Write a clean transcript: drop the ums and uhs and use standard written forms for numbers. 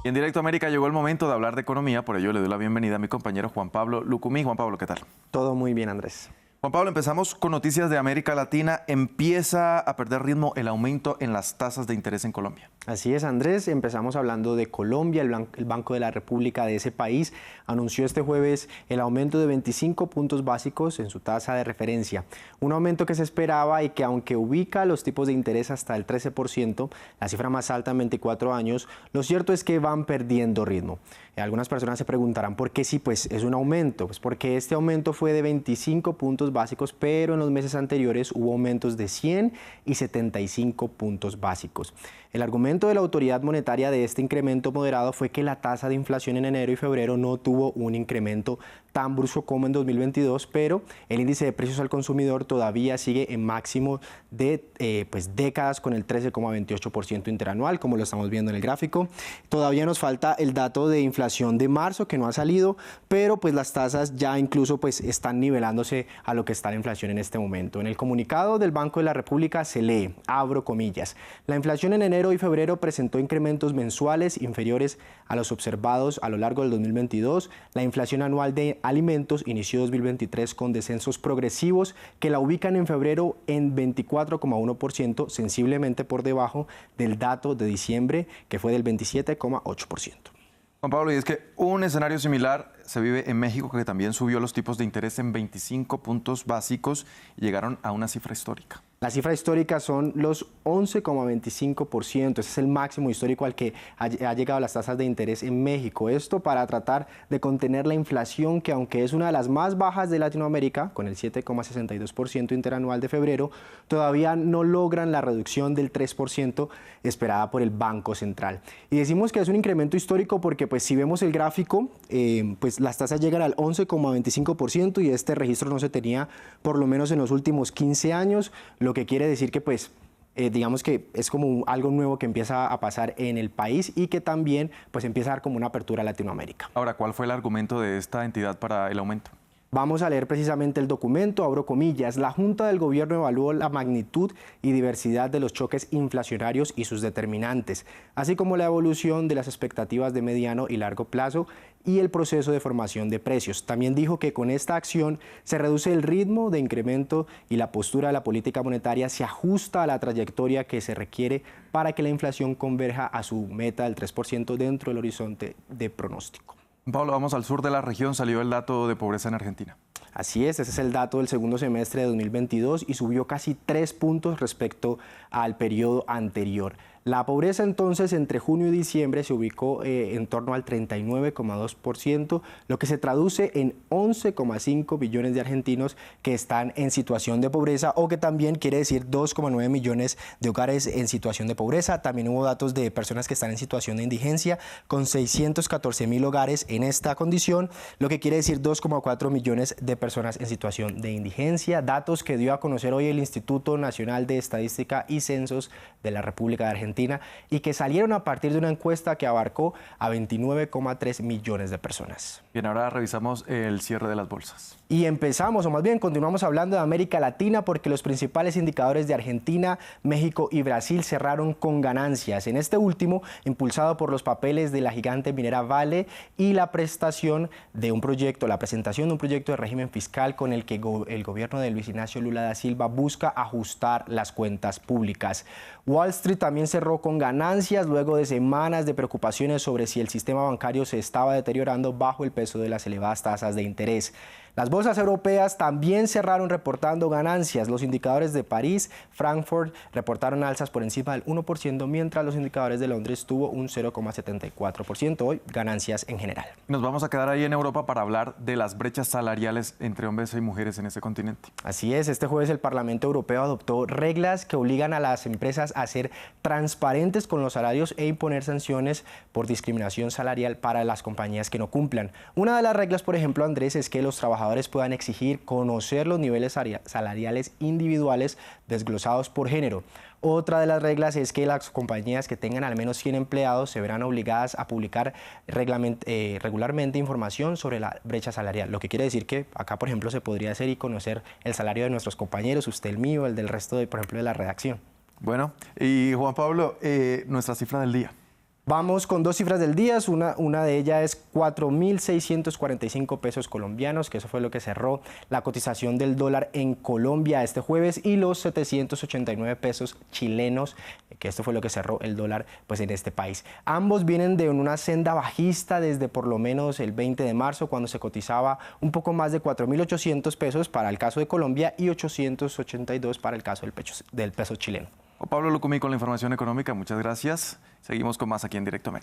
Y en Directo América llegó el momento de hablar de economía, por ello le doy la bienvenida a mi compañero Juan Pablo Lucumí. Juan Pablo, ¿qué tal? Todo muy bien, Andrés. Juan Pablo, empezamos con noticias de América Latina. Empieza a perder ritmo el aumento en las tasas de interés en Colombia. Así es, Andrés. Empezamos hablando de Colombia. El Banco de la República de ese país anunció este jueves el aumento de 25 puntos básicos en su tasa de referencia. Un aumento que se esperaba y que, aunque ubica los tipos de interés hasta el 13%, la cifra más alta en 24 años, lo cierto es que van perdiendo ritmo. Algunas personas se preguntarán por qué sí, pues es un aumento. Pues porque este aumento fue de 25 puntos básicos, pero en los meses anteriores hubo aumentos de 100 y 75 puntos básicos. El argumento de la autoridad monetaria de este incremento moderado fue que la tasa de inflación en enero y febrero no tuvo un incremento tan brusco como en 2022, pero el índice de precios al consumidor todavía sigue en máximo de décadas con el 13,28% interanual, como lo estamos viendo en el gráfico. Todavía nos falta el dato de inflación de marzo, que no ha salido, pero pues las tasas ya incluso pues están nivelándose a lo que está la inflación en este momento. En el comunicado del Banco de la República se lee, abro comillas, la inflación en enero y febrero presentó incrementos mensuales inferiores a los observados a lo largo del 2022. La inflación anual de alimentos inició 2023 con descensos progresivos que la ubican en febrero en 24,1%, sensiblemente por debajo del dato de diciembre, que fue del 27,8%. Juan Pablo, y es que un escenario similar se vive en México, que también subió los tipos de interés en 25 puntos básicos y llegaron a una cifra histórica. La cifra histórica son los 11,25%. Ese es el máximo histórico al que ha llegado las tasas de interés en México. Esto para tratar de contener la inflación, que aunque es una de las más bajas de Latinoamérica, con el 7,62% interanual de febrero, todavía no logran la reducción del 3% esperada por el Banco Central. Y decimos que es un incremento histórico porque pues si vemos el gráfico, pues las tasas llegan al 11,25% y este registro no se tenía por lo menos en los últimos 15 años, lo que quiere decir que pues digamos que es como algo nuevo que empieza a pasar en el país y que también pues empieza a dar como una apertura a Latinoamérica. Ahora, ¿cuál fue el argumento de esta entidad para el aumento? Vamos a leer precisamente el documento, abro comillas. La Junta del Gobierno evaluó la magnitud y diversidad de los choques inflacionarios y sus determinantes, así como la evolución de las expectativas de mediano y largo plazo y el proceso de formación de precios. También dijo que con esta acción se reduce el ritmo de incremento y la postura de la política monetaria se ajusta a la trayectoria que se requiere para que la inflación converja a su meta del 3% dentro del horizonte de pronóstico. Pablo, vamos al sur de la región, salió el dato de pobreza en Argentina. Así es, ese es el dato del segundo semestre de 2022 y subió casi 3 puntos respecto al periodo anterior. La pobreza entonces entre junio y diciembre se ubicó en torno al 39,2%, lo que se traduce en 11,5 millones de argentinos que están en situación de pobreza, o que también quiere decir 2,9 millones de hogares en situación de pobreza. También hubo datos de personas que están en situación de indigencia, con 614.000 hogares en esta condición, lo que quiere decir 2,4 millones de personas en situación de indigencia. Datos que dio a conocer hoy el Instituto Nacional de Estadística y Censos de la República de Argentina, y que salieron a partir de una encuesta que abarcó a 29,3 millones de personas. Bien, ahora revisamos el cierre de las bolsas. Y empezamos, o más bien continuamos hablando de América Latina, porque los principales indicadores de Argentina, México y Brasil cerraron con ganancias. En este último, impulsado por los papeles de la gigante minera Vale y la presentación de un proyecto de régimen fiscal con el que el gobierno de Luis Ignacio Lula da Silva busca ajustar las cuentas públicas. Wall Street también cerró con ganancias luego de semanas de preocupaciones sobre si el sistema bancario se estaba deteriorando bajo el peso de las elevadas tasas de interés. Las bolsas europeas también cerraron reportando ganancias. Los indicadores de París, Frankfurt reportaron alzas por encima del 1%, mientras los indicadores de Londres tuvo un 0,74%, hoy ganancias en general. Nos vamos a quedar ahí en Europa para hablar de las brechas salariales entre hombres y mujeres en ese continente. Así es, este jueves el Parlamento Europeo adoptó reglas que obligan a las empresas a ser transparentes con los salarios e imponer sanciones por discriminación salarial para las compañías que no cumplan. Una de las reglas, por ejemplo, Andrés, es que los trabajadores puedan exigir conocer los niveles salariales individuales desglosados por género. Otra de las reglas es que las compañías que tengan al menos 100 empleados se verán obligadas a publicar regularmente información sobre la brecha salarial, lo que quiere decir que acá, por ejemplo, se podría hacer y conocer el salario de nuestros compañeros, usted el mío, el del resto, por ejemplo, de la redacción. Bueno, y Juan Pablo, nuestra cifra del día. Vamos con dos cifras del día, una de ellas es 4.645 pesos colombianos, que eso fue lo que cerró la cotización del dólar en Colombia este jueves, y los 789 pesos chilenos, que esto fue lo que cerró el dólar pues en este país. Ambos vienen de una senda bajista desde por lo menos el 20 de marzo, cuando se cotizaba un poco más de 4.800 pesos para el caso de Colombia y 882 para el caso del peso chileno. Pablo Lucumí con la información económica, muchas gracias. Seguimos con más aquí en Directo América.